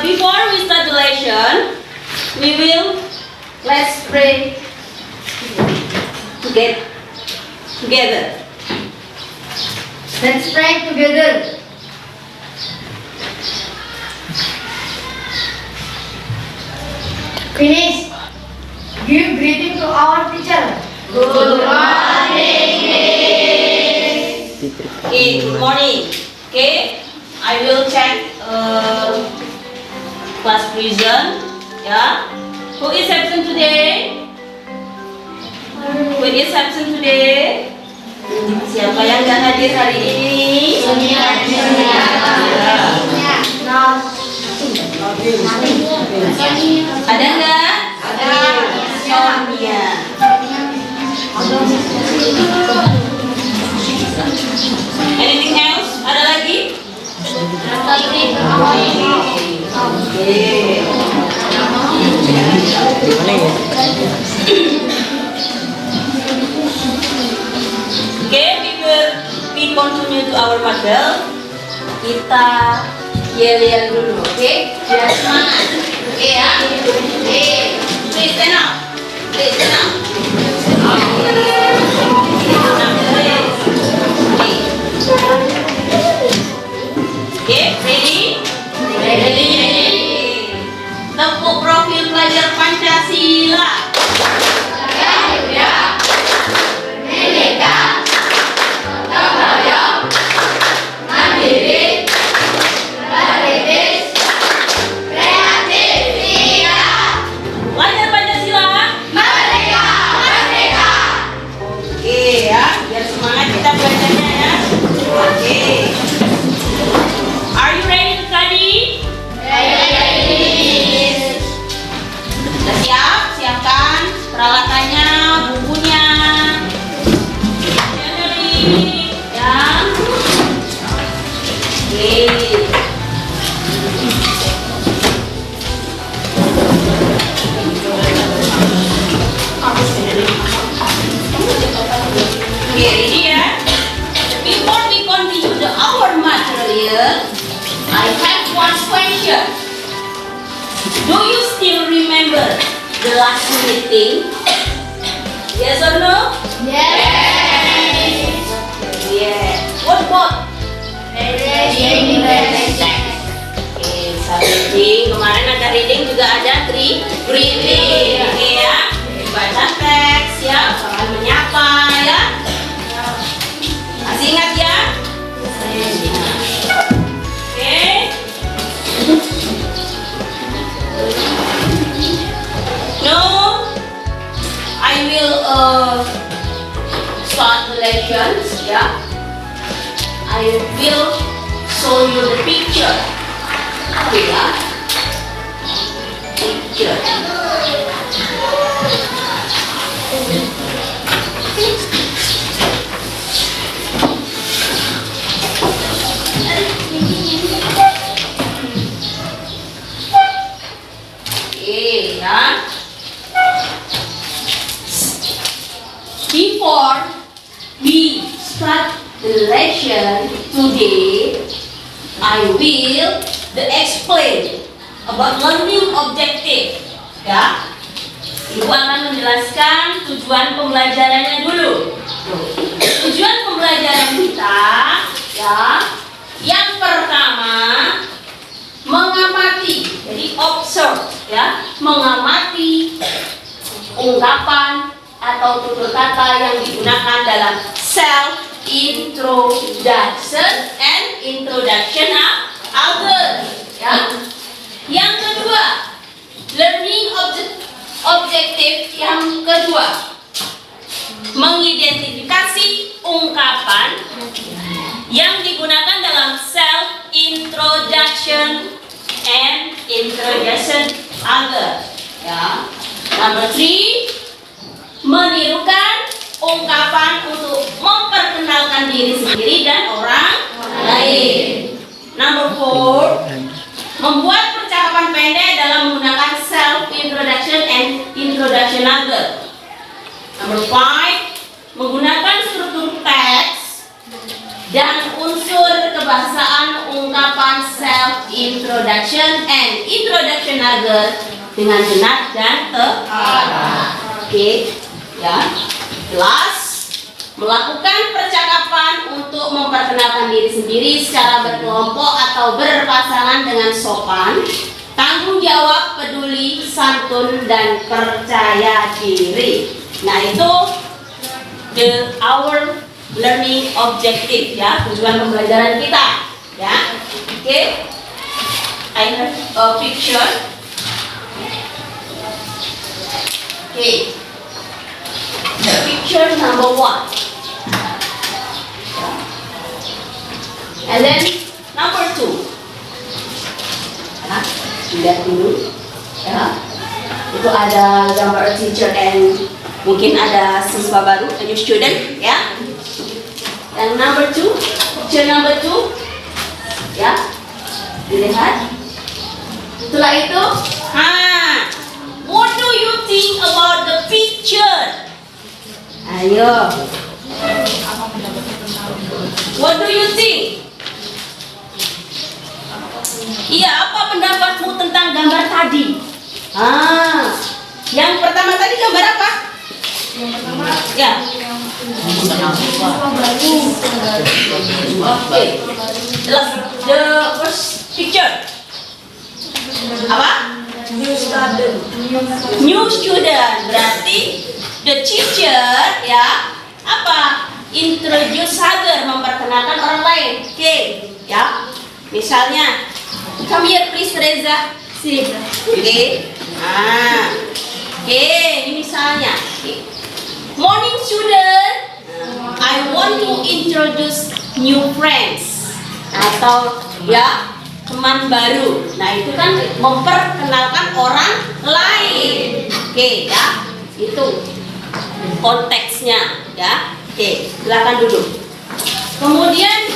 Before we start the lesson, let's pray together. Let's pray together. Finish. Give greeting to our teacher. Good morning. Okay, good morning. Okay, I will check class present. Yeah. Who is absent today? Who is absent today? Siapa yang nggak hadir hari ini? Ada nggak? Ada. Sonia. Anything else? Ada lagi? Oke. We continue to our model. Kita yel-yel dulu, oke? Biar semangat. Oke ya? Please stand up. Please stand up. Oke, ready? Ready. Tepuk profil pelajar Pancasila. Peralatannya, bukunya, ya. Oke, ini ya. Before we continue our material, I have one question. Do you still remember the last meeting? Yes or no? Yes. Yeah. What about? Reading. Okay, reading. Kemarin ada reading juga ada greeting. Oke ya. Baca teks ya, salam menyapa ya. Masih ingat ya? Oke. No, I will start the lessons. Yeah, I will show you the picture. Okay, yeah. Picture. Okay, yeah. Before we start the lesson today, I will explain about learning objective. Ya, Ibu akan menjelaskan tujuan pembelajarannya dulu. Tujuan pembelajaran kita, ya, yang pertama mengamati, jadi observe, ya, mengamati ungkapan atau tutur kata yang digunakan dalam self introduction and introduction other. Ya. Yang kedua, learning objective yang kedua, mengidentifikasi ungkapan yang digunakan dalam self introduction and introduction other. Ya. Number 3, menirukan ungkapan untuk memperkenalkan diri sendiri dan orang lain. Number 4, membuat percakapan pendek dalam menggunakan self introduction and introduction other. Number 5, menggunakan struktur teks dan unsur kebahasaan ungkapan self introduction and introduction other dengan benar dan tepat. Oke, ya. Kelas melakukan percakapan untuk memperkenalkan diri sendiri secara berkelompok atau berpasangan dengan sopan, tanggung jawab, peduli, santun, dan percaya diri. Nah, itu our learning objective, ya, tujuan pembelajaran kita, ya. Oke, I have a picture. Oke, picture number 1, and then number 2. Ya, lihat dulu, ya. Itu ada gambar teacher and mungkin ada siswa baru, a new student, ya. Yang number 2, picture number 2, ya, dilihat. Setelah itu, what do you think about the picture? Ayo, what do you think? Iya, apa pendapatmu tentang gambar tadi? Yang pertama tadi gambar apa? Yang pertama, Ya. Oke. The first picture. Apa? New student. Berarti the teacher, ya, apa? Introduce other, memperkenalkan orang lain. Oke, ya. Misalnya, come here please Reza. Sini. Oke. Oke, ini misalnya. Morning student, I want to introduce new friends, atau ya teman baru. Nah, itu kan memperkenalkan orang lain. Oke, ya, itu konteksnya, ya. Oke, silakan duduk. Kemudian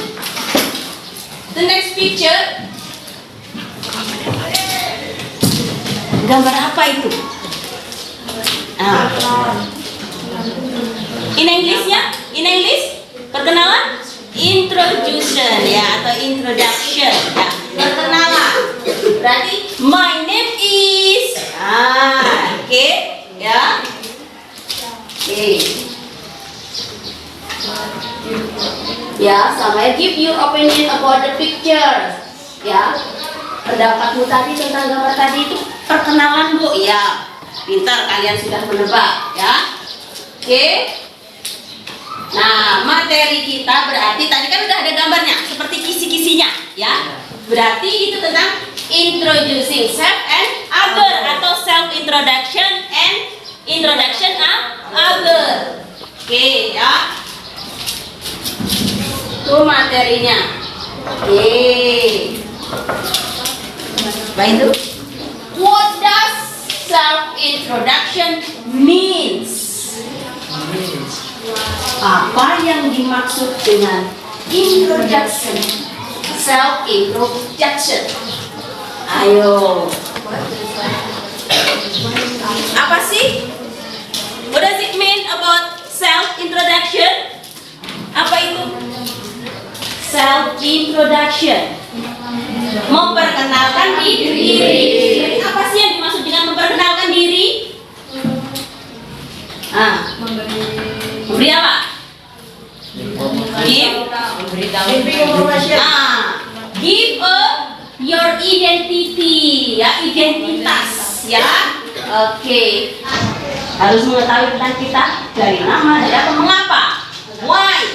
the next picture, gambar apa itu? In English, ya, in English, perkenalan, introduction, ya, atau introduction, ya, perkenalan. Berarti my name is, oke, ya, oke, ya, sama. Give your opinion about the picture, ya, pendapatmu tadi tentang gambar tadi itu perkenalan, Bu, ya, pintar kalian sudah menebak, ya. Oke. Nah, materi kita berarti tadi kan udah ada gambarnya, seperti kisi-kisinya, ya. Berarti itu tentang introducing self and other, atau self introduction and introduction other. Oke, ya. Itu materinya. Oke. Baik itu. What does self introduction means? Apa yang dimaksud dengan introduction, self introduction? Ayo, apa sih? What does it mean about self introduction? Apa itu? Self introduction, memperkenalkan diri. Apa sih yang dimaksud dengan memperkenalkan diri? Memberi apa? Give your identity, ya, identitas, ya. Oke. Harus mengetahui tentang kita, dari nama, dari apa, mengapa, why.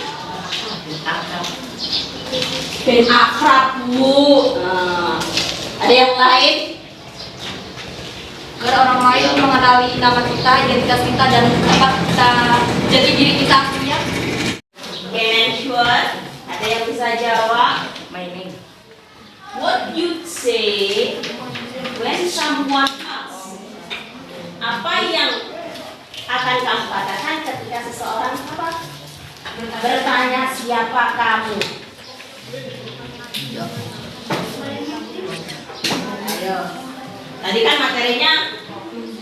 Ben akrab, Bu. Ada yang lain? agar orang lain mengetahui nama kita, identitas kita, dan tempat kita jadi diri kita aslinya. Can sure. Ada yang bisa jawab? My name. What you say when someone asks? Apa yang akan kamu katakan ketika seseorang apa? Bertanya siapa kamu? Ayo. Tadi kan materinya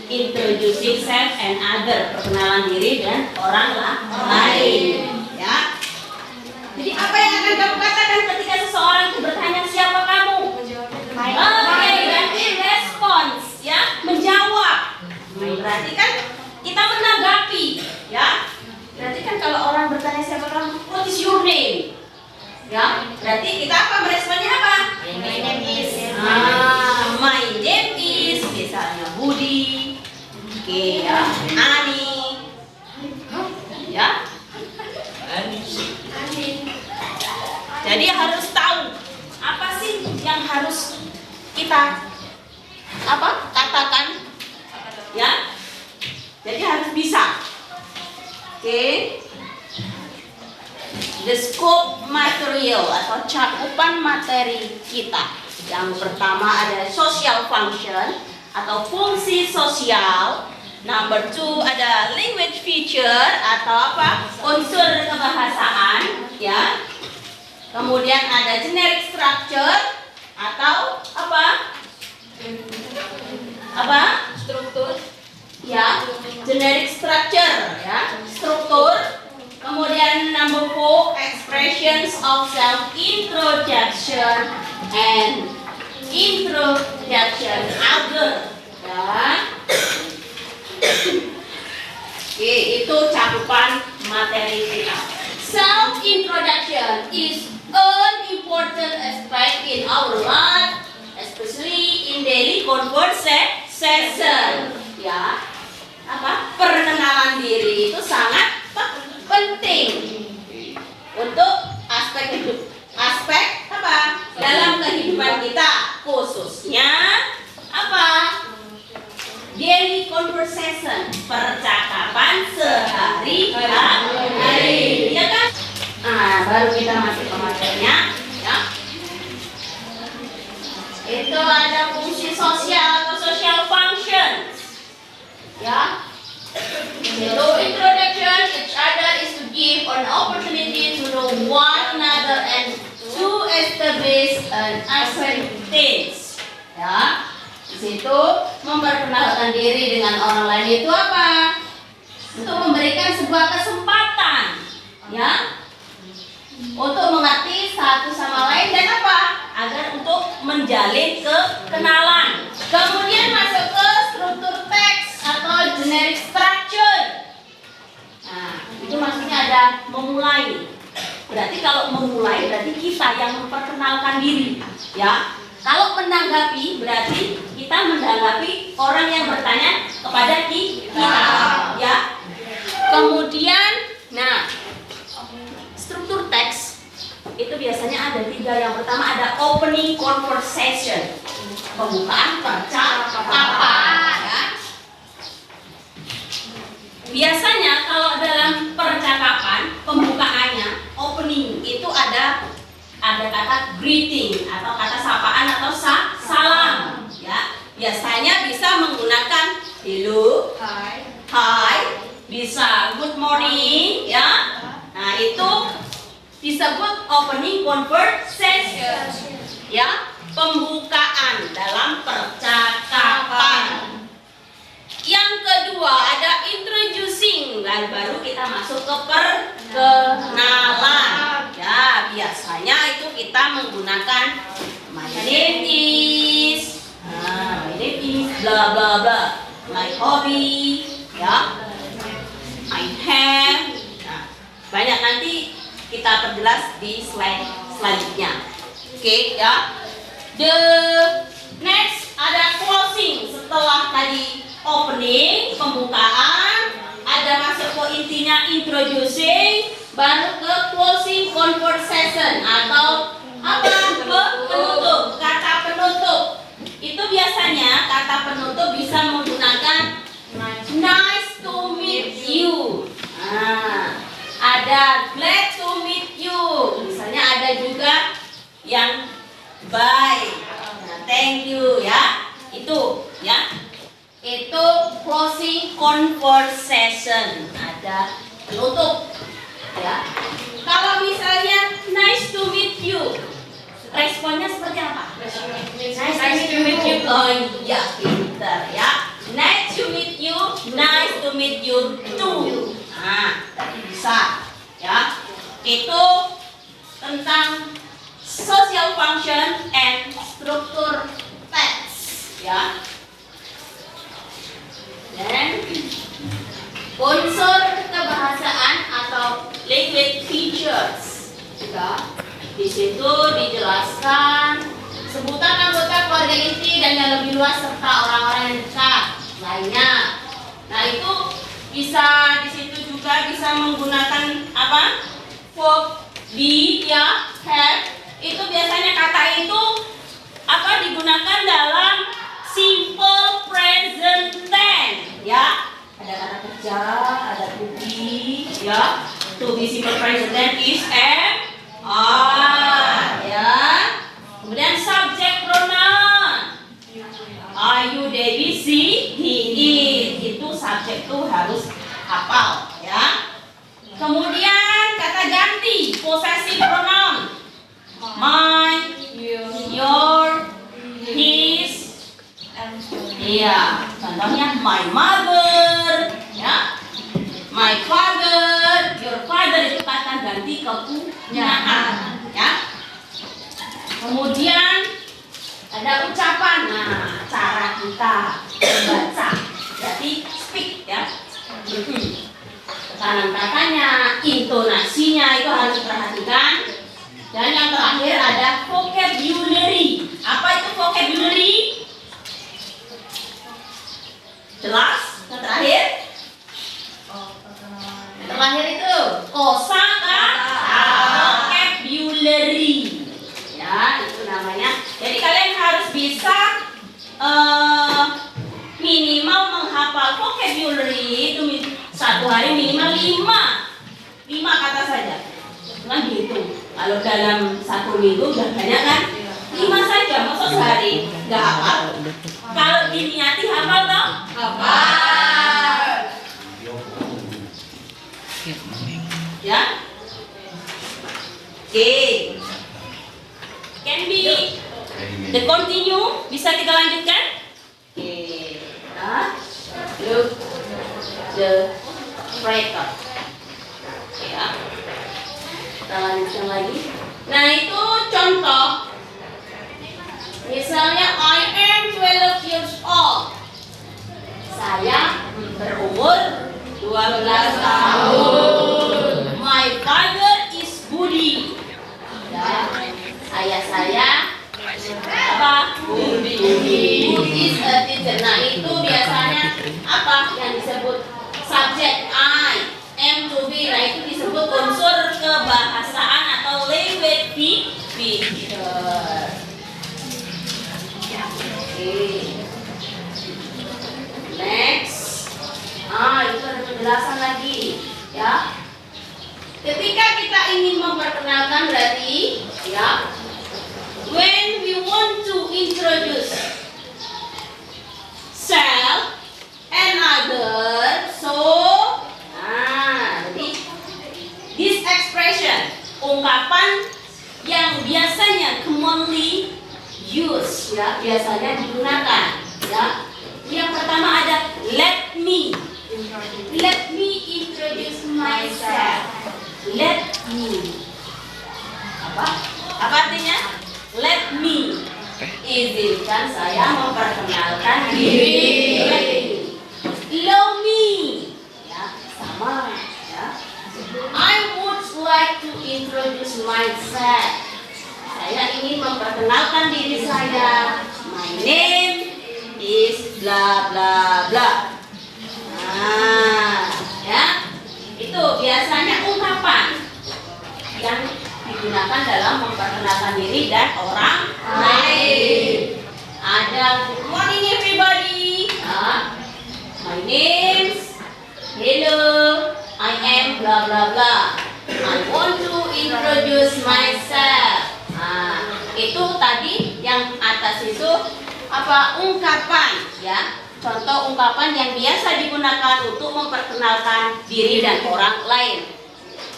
introducing self and other, perkenalan diri dan orang lain, ya. Jadi apa yang akan kamu katakan ketika seseorang itu bertanya siapa kamu? menanggapi, ya. Berarti kan kalau orang bertanya siapa kamu, what is your name? Ya, berarti kita apa meresponnya apa? My name is. My name is, misalnya Budi, oke ya, Ani, ya. Jadi harus tahu apa sih yang harus kita katakan, ya. Jadi harus bisa. Oke. The scope material atau cakupan materi kita. Yang pertama ada social function atau fungsi sosial. Number 2 ada language feature atau unsur kebahasaan, ya. Kemudian ada generic structure atau Struktur. ya, generic structure, ya, struktur. Kemudian number 4 expressions of self introduction and introduction other, ya. Oke, itu cakupan materi kita. Self introduction is an important aspect in our life, especially in daily conversation, ya. Perkenalan diri itu sangat penting untuk aspek dalam kehidupan kita, khususnya daily conversation, percakapan sehari-hari, ya kan? Nah, baru kita masuk ke materinya, ya. Itu ada fungsi sosial atau social functions, ya. So introduction each other is to give an opportunity to know one another and to establish an acquaintance. Ya, di situ memperkenalkan diri dengan orang lain itu apa? Untuk memberikan sebuah kesempatan, ya, untuk mengerti satu sama lain dan agar untuk menjalin kekenalan. Kemudian masuk ke struktur teks atau generic structure. Nah, itu maksudnya ada memulai. Berarti kalau memulai berarti kita yang memperkenalkan diri, ya. Kalau menanggapi berarti kita menanggapi orang yang bertanya kepada kita, ya. Kemudian, nah, struktur teks itu biasanya ada 3. Yang pertama ada opening conversation, pembukaan percakapan, ya. Biasanya kalau dalam percakapan pembukaannya opening itu ada kata greeting atau kata sapaan atau salam, ya. Biasanya bisa menggunakan hello, hi, bisa good morning, ya. Nah, itu disebut opening conversation, ya, pembukaan dalam percakapan. Yang kedua ada introducing, dan baru kita masuk ke perkenalan. Ya, biasanya itu kita menggunakan my name is, bla bla bla, my hobby, ya, I have. Nah, banyak nanti kita perjelas di slide selanjutnya. Oke, ya. The next ada closing. Setelah tadi opening, pembukaan, ada masuk ke intinya introducing, baru ke closing conversation atau penutup, kata penutup. Itu biasanya kata penutup bisa menggunakan nice to meet you. Nah, ada glad to meet you. Misalnya ada juga yang bye. Nah, thank you, ya. Itu, ya. Itu closing conversation, ada penutup, ya. Kalau misalnya nice to meet you, responnya seperti apa? Nice to meet you. Oh iya, pintar, ya. Nice to meet you, nice to meet you too. Nah, tadi bisa, ya. Itu tentang social function and struktur teks, ya. Dan unsur situ dijelaskan sebutan anggota keluarga inti dan yang lebih luas serta orang-orang yang dekat lainnya. Nah itu bisa di situ juga bisa menggunakan apa? Verb be ya, have. Itu biasanya kata itu apa digunakan dalam simple present tense ya. Ada kata kerja, ada to be ya. To be simple present tense is are ya. Kemudian subject pronoun. Are you, Debbie, she, he, it. Itu subjek tuh harus hafal ya. Kemudian kata ganti possessive pronoun. Mine, your, his. Iya, contohnya my mother ya. My father, your father itu kata ganti kepunyaan ya. Kemudian ada ucapan, nah cara kita membaca, jadi speak ya. Tekanan katanya, intonasinya itu harus diperhatikan. Dan yang terakhir ada vocabulary. Apa itu vocabulary? Jelas? Yang terakhir? Yang terakhir itu kosakata vocabulary. Ya, itu namanya. Jadi kalian harus bisa minimal menghafal vocabulary itu satu hari minimal 5 kata saja. Kan gitu. Kalau dalam satu minggu udah banyak kan? 5 saja, masa sehari nggak hafal? Kalau diniati hafal toh? Hafal. Ya? Oke. Can be the continue, bisa kita lanjutkan? Oke. Nah, look the breaker. Ya. Kita lanjutkan lagi. Nah, itu contoh. Misalnya I am 12 years old. Saya berumur 12 tahun. My father is Budi. Ya, ayah saya apa? Budi. Budi is a teacher. Nah, itu biasanya apa yang disebut subjek I am to be. Nah, itu disebut unsur kebahasaan atau language feature. Next, itu ada penjelasan lagi, ya. Ketika kita ingin memperkenalkan berarti, ya, when we want to introduce self and other, so, jadi this expression, ungkapan yang biasanya commonly use, ya, biasanya digunakan, ya. Yang pertama ada let me introduce myself. Let me apa artinya? Let me izinkan saya memperkenalkan diri. Allow me, ya, sama, ya. I would like to introduce myself. Saya ingin memperkenalkan diri saya. My name is bla bla bla. Nah, ya. Itu biasanya ungkapan yang digunakan dalam memperkenalkan diri dan orang lain. Ada good morning everybody. My name's hello. I am bla bla bla. I want to introduce myself. Itu tadi yang atas itu apa ungkapan, ya. Contoh ungkapan yang biasa digunakan untuk memperkenalkan diri dan orang lain.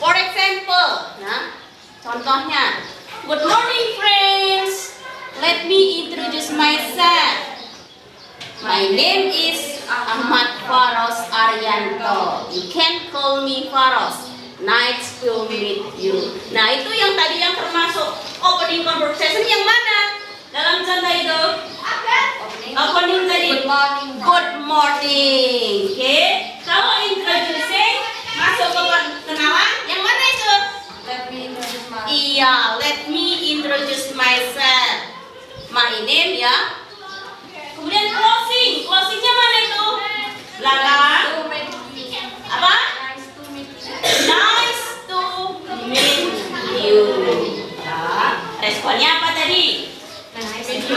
For example, nah, contohnya, good morning friends. Let me introduce myself. My name is Ahmad Faros Arianto. You can call me Faros. Nice to meet you. Nah, itu yang tadi yang termasuk opening conversation yang mana? Dalam contoh itu? Opening tadi. Good morning. Oke. Kalau introducing masuk ke perkenalan, yang mana itu? Let me introduce myself. Iya, let me introduce myself. My name ya. Kemudian closing. Closingnya mana itu? Belakang. Apa? Nice to meet you. Ya. Responnya apa tadi? Nice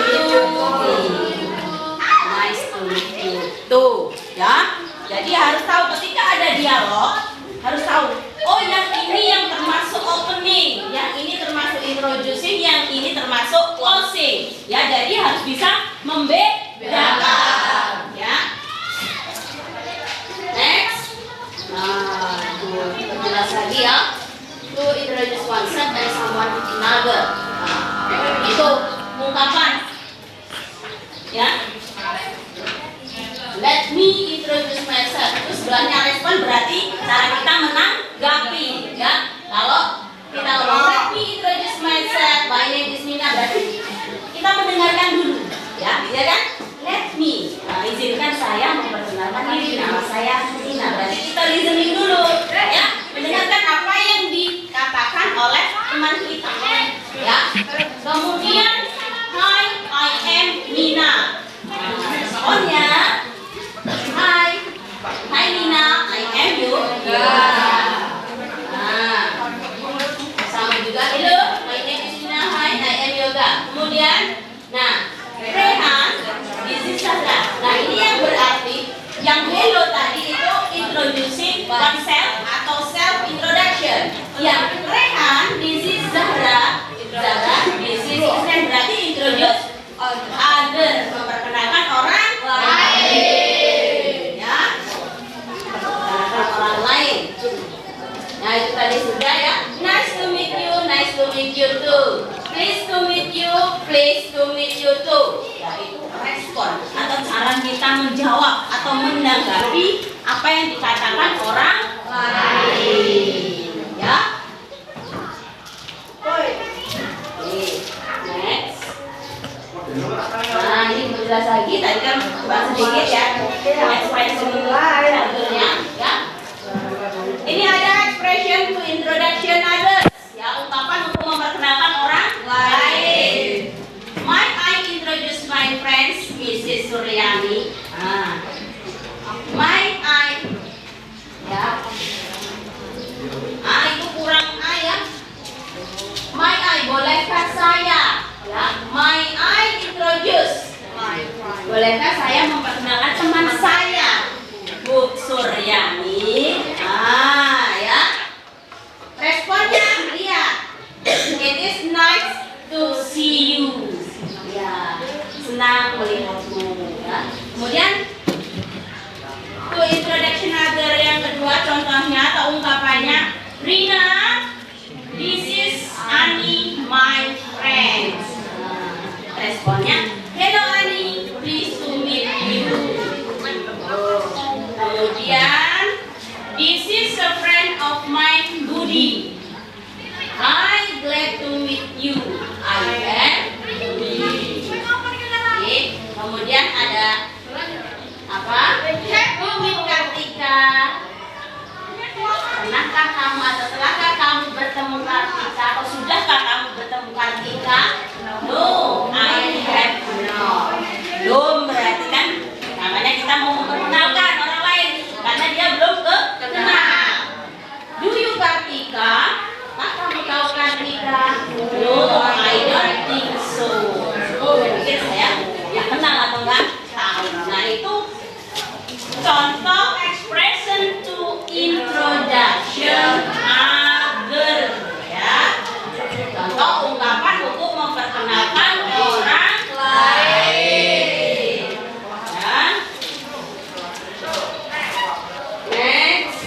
to meet you. Tuh, ya. Jadi harus tahu ketika ada dialog, harus tahu. Oh, yang ini yang termasuk opening, yang ini termasuk introducing, yang ini termasuk closing. Ya, jadi harus bisa membedakan. Ya. Next. Nah, jelas lagi ya. To introduce oneself and someone another. Nah, itu ungkapan. Ya. Let me introduce myself. Itu sebelahnya respon berarti cara kita menanggapi, ya. Kalau kita ngomong let me introduce myself, my name is Nina, berarti kita mendengarkan dulu, ya kan? Let me, izinkan saya memperkenalkan diri, nama saya Nina. Berarti kita listening dulu, ya, mendengarkan apa yang dikatakan oleh teman kita, ya. Kemudian, hi, I am Nina. Responnya. Hi Nina, I am you. Nah, sama juga. Hello, my name is Nina. Hi, I am Yoga. Kemudian, nah, Rehan, this is Sandra. Nah, ini yang berarti yang hello tadi itu introducing oneself atau self introduction. Yang Rehan, this is Zahra. Zahra, this is Isnan, berarti introduce other, memperkenalkan orang lain. Orang lain. Nah, itu tadi sudah ya. Nice to meet you, nice to meet you too. Please to meet you, please to meet you too. Ya, itu respon atau cara kita menjawab atau menanggapi apa yang dikatakan orang lain. Ya. Next. Nah, ini jelas lagi. Tadi kan cuma sedikit ya. Expression lainnya, ya. Ini ada expression to introduction others, ya, ungkapan untuk memperkenalkan orang lain. Might I introduce my friends, Mrs. Suryani? Might I, ya. Itu kurang I ya. Might I, bolehkah saya? Ya, might I introduce? Bolehkah saya memperkenalkan teman saya, Bu Suryani? Ya. Responnya lihat. It is nice to see you. Ya, senang melihatmu. Ya. Kemudian to introduction other yang kedua, contohnya atau ungkapannya, Rina, this is Ani, my friend. Responnya, hello Ani, please to meet you. Kemudian, this is a friend of mine, Budi. Hi, glad to meet you. I am Budi. Oke. Kemudian ada apa? Bumi Kartika. Pernahkah kamu atau telahkah kamu bertemu Kartika? Atau sudahkah kamu bertemu Kartika? No, I have not. Belum, berarti kan namanya kita mau memperkenalkan orang lain karena dia belum kenal. Do you Kartika? Kamu tahu Kartika? No, I don't think so. Mungkin saya ya kenal atau enggak tahu. Nah, itu contoh expression to introduction other, ya. Contoh ungkapan untuk memperkenalkan orang lain. Ya. Next.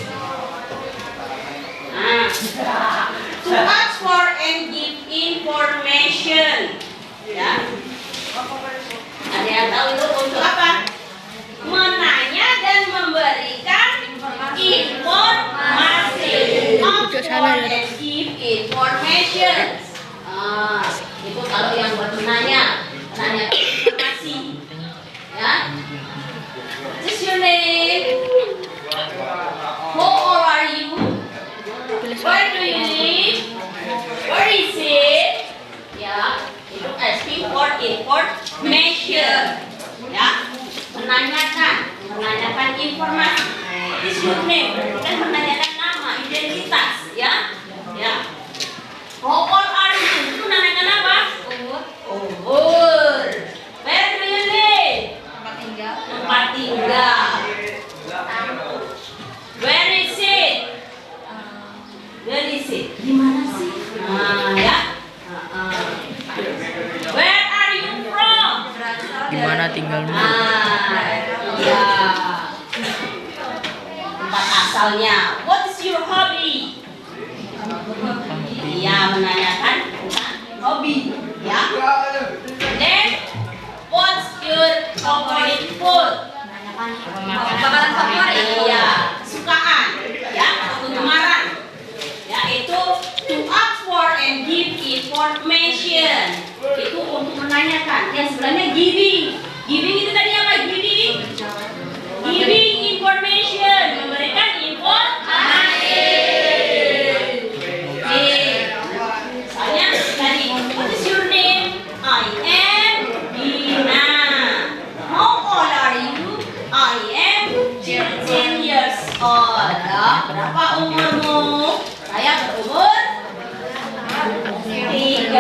To ask for and give information. Ya. Ada yang tahu itu untuk apa? Menanya dan memberikan informasi. Ask for and give information. Itu kalau yang buat menanya informasi. Ya. What's your name? How old are you? Where do you live? Where is it? Ya. measure. Ya, menanyakan informasi. This your name, kan menanyakan nama, identitas, ya. Ya. How old are you? Itu menanyakan apa? Umur. Where do you live? Tempat tinggal. Tempat tinggal. Where is it? Where is it? Di mana sih? Nah, ya. Where are you from? Di mana tinggalmu? Ya. Tempat asalnya. What is your hobby? Iya, menanyakan tentang hobi, ya. Then, what's your favorite food? Makanan favorit. Iya, kesukaan, ya, atau kegemaran. Yaitu to ask for and give information. Itu untuk menanyakan. Yang sebenarnya giving. Giving itu tadi apa? Giving. Giving information, memberikan informasi. Misalnya tadi, what is your name? I am Dina. How old are you? I am 13 years old. Ya, berapa umurmu? Saya berumur 13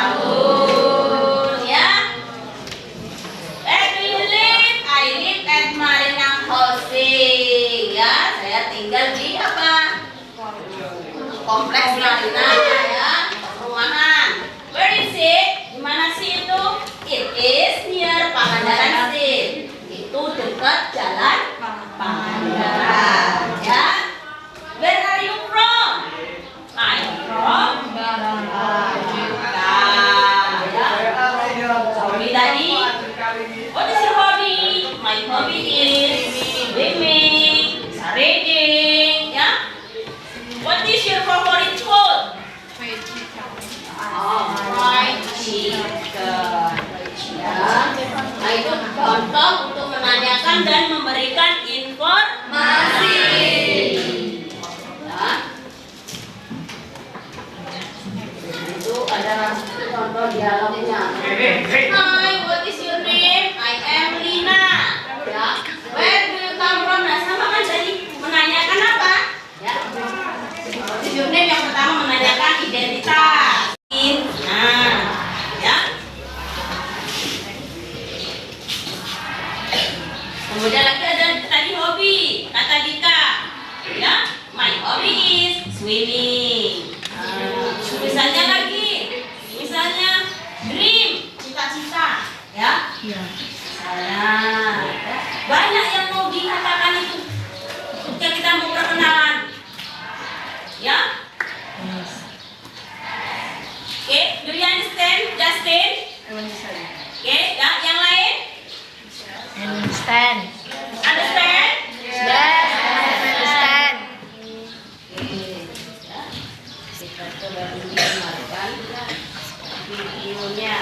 tahun. Ya. Where do you live? I live at Marina Housing. Ya, saya tinggal di apa? Kompleks Marina, ya, perumahan. Where is it? Di mana sih itu? It is near Pangandaran Street. Itu dekat jalan Pangandaran, ya. Where are you from? I'm from ya. Hobi tadi. What is your hobby? My hobby is swimming, reading, ya. What is your favorite food? Fried chicken. Ya. Nah, itu contoh untuk menanyakan dan memberikan informasi. Ya. Itu ada contoh dialognya. Hi, what is your name? I am Lina. Ya. Where do you come from? Nah, sama kan tadi menanyakan apa? Ya. What is your name yang pertama menanyakan identitas. Nah, ya. Kemudian lagi ada tadi hobi, kata Dika, ya. My hobby is swimming. Misalnya lagi, misalnya dream, cita-cita, ya. Nah, banyak yang mau dikatakan itu ketika kita mau perkenalan, ya. Oke, do you understand, Justin? Oke, ya, yang lain? Understand. Understand? Yes, understand. Kita coba dengarkan videonya.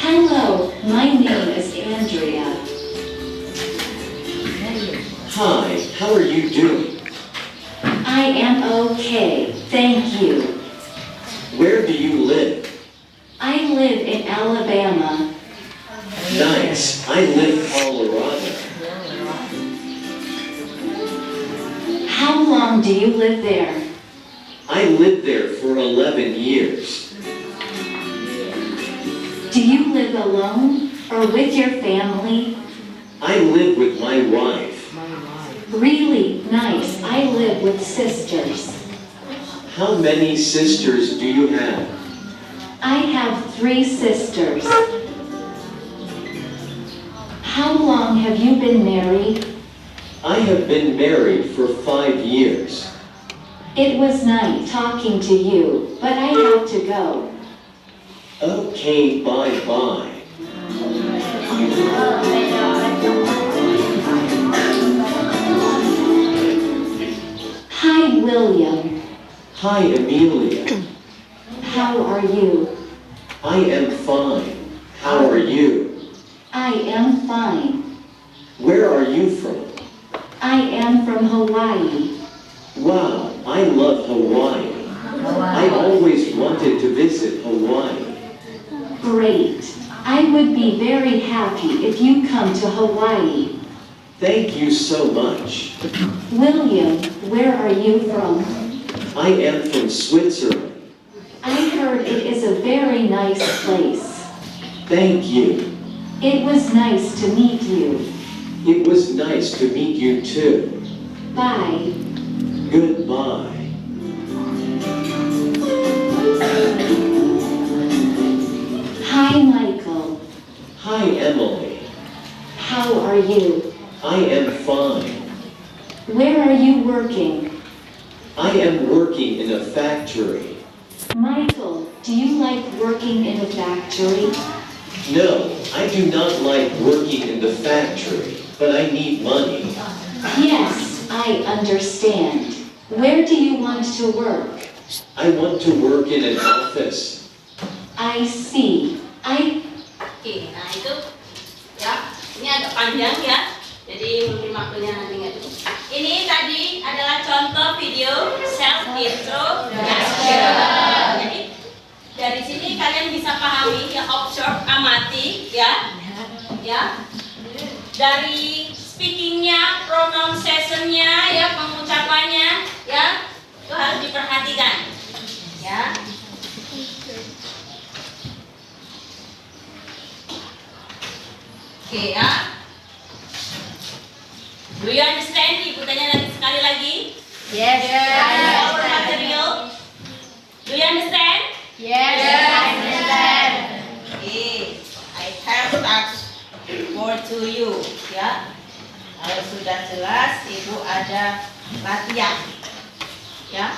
Hello, my name is Andrea. Hi, how are you doing? I am okay, thank you. Where do you live? I live in Alabama. Nice, I live Colorado. How long do you live there? I lived there for 11 years. Do you live alone or with your family? I live with my wife. Really nice. I live with sisters. How many sisters do you have? I have 3 sisters. How long have you been married? I have been married for 5 years. It was nice talking to you, but I have to go. Okay, bye-bye. Hi, William. Hi, Amelia. How are you? I am fine. How are you? I am fine. Where are you from? I am from Hawaii. Wow, I love Hawaii. I've always wanted to visit Hawaii. Great. I would be very happy if you come to Hawaii. Thank you so much. William, where are you from? I am from Switzerland. I heard it is a very nice place. Thank you. It was nice to meet you. It was nice to meet you too. Bye. Goodbye. Hi, Michael. Hi, Emily. How are you? I am fine. Where are you working? I am working in a factory. Michael, do you like working in a factory? No, I do not like working in the factory, but I need money. Yes, I understand. Where do you want to work? I want to work in an office. I see. Oke, nah itu ya, ini agak panjang ya, jadi mungkin waktunya nanti nggak cukup. Ini tadi adalah contoh video self introduction. Jadi dari sini kalian bisa pahami ya, observe, amati ya, dari speakingnya, pronunciation-nya, ya pengucapannya, ya itu harus diperhatikan, ya. Oke ya. Do you understand? Ibu tanya lagi sekali lagi. Yes. Our material. Do you understand? Yes. I understand. Okay. I have touch more to you. Ya. Kalau sudah jelas, ibu ada latihan. Ya.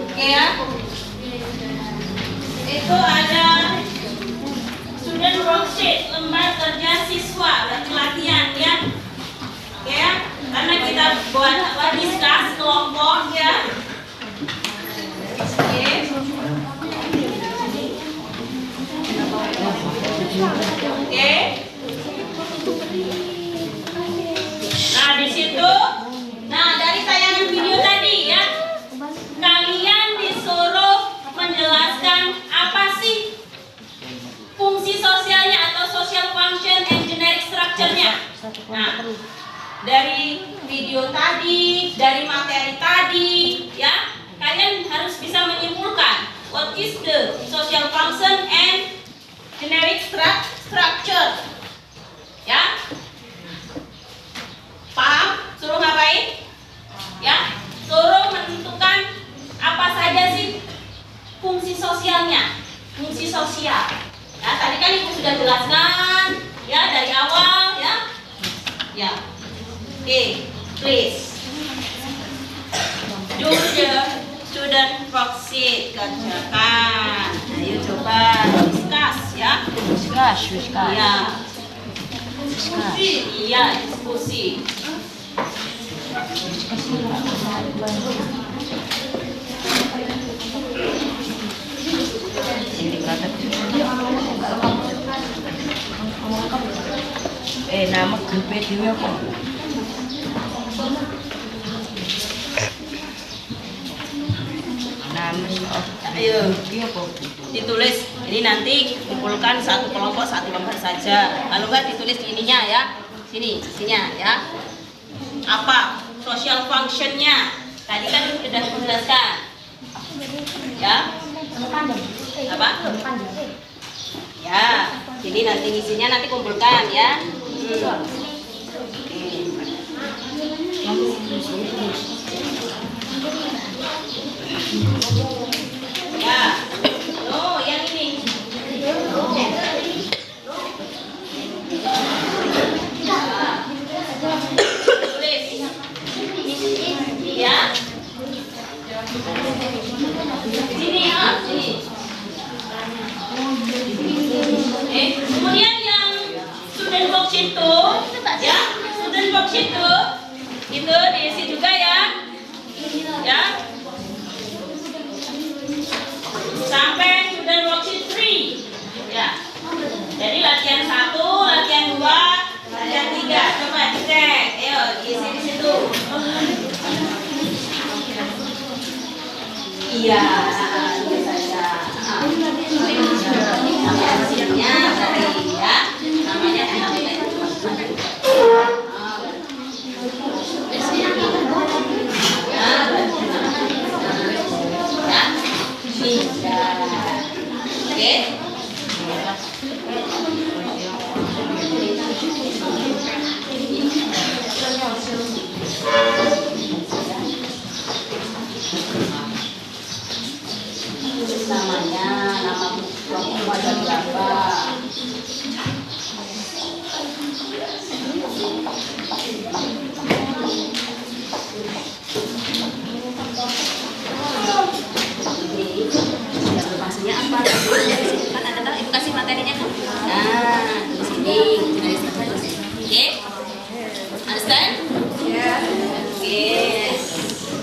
Oke ya. Itu ada student worksheet, lembar kerja siswa, latihan ya. Oke ya. Karena kita buat discuss kelompok ya. Oke. Oke. Nah, di situ dari tayangan video tadi ya, kalian disuruh menjelaskan apa sih fungsi sosialnya atau social function and generic structure-nya. Nah, dari video tadi, dari materi tadi ya, kalian harus bisa menyimpulkan what is the social function and generic structure. Ya. Paham? Suruh ngapain? Ya, suruh menentukan apa saja sih fungsi sosialnya, fungsi sosial. Ya, tadi kan ibu sudah jelaskan ya dari awal ya. Ya. Oke, please. Do the student worksheet, kerjakan. Ayo coba discuss ya. Discuss. Ya. Diskusi. Iya, diskusi. Nama grupnya dhewe apa? Ayo, ditulis. Ini nanti kumpulkan satu kelompok satu lembar saja. Kalau enggak ditulis di ininya ya. Sininya ya. Apa social functionnya? Tadi kan sudah dijelaskan. Ya. Apa? Ya. Jadi nanti isinya nanti kumpulkan ya. Ya. Oh, yang ini. Tulis. Ya. Sini ya, sini. Kemudian yang student box itu, ya, student box itu diisi juga ya. Ya. Sampai student worksheet 3 ya. Jadi latihan 1, latihan 2, latihan 3. Coba dicek. Ayo isi di situ. Iya, tulis saja. Hasilnya tadi ya. Namanya Oke. Namanya, nama kelompok ada berapa? Maksudnya apa? Kan ada ibu kasih materinya kan? Nah, di sini. Oke? Understand? Ya. Oke.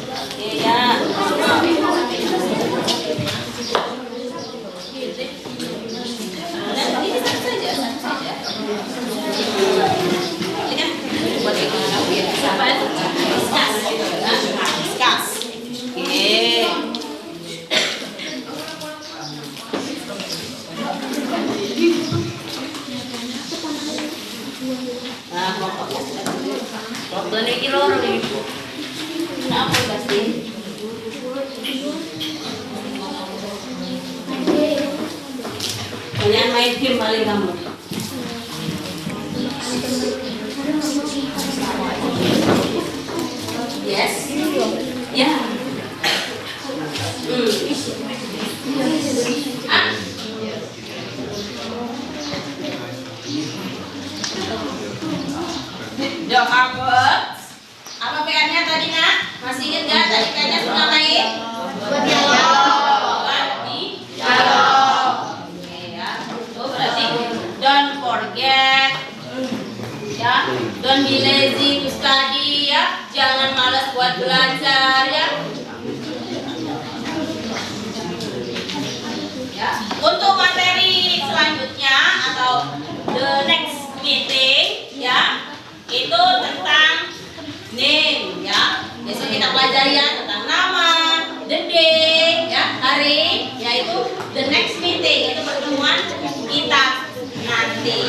Oke ya. Ini satu saja. Ini kan buat kamu ya. Apa? Discuss. Oke. Nah, kelompok ini loro nih. Kenapa pasti? Kalian main game paling kamu. Yes. Ya. Apa PR-nya tadi nak? Masih ingat gak? Tadi PR-nya sudah ngapain? Dialog. Oke ya. Oh berarti don't forget. Ya, don't be lazy to study ya. Jangan malas buat belajar ya. Ya. Untuk materi selanjutnya atau the next meeting ya, itu tentang name ya. Besok kita pelajari ya tentang nama, the day ya, hari, yaitu the next meeting, itu pertemuan kita nanti.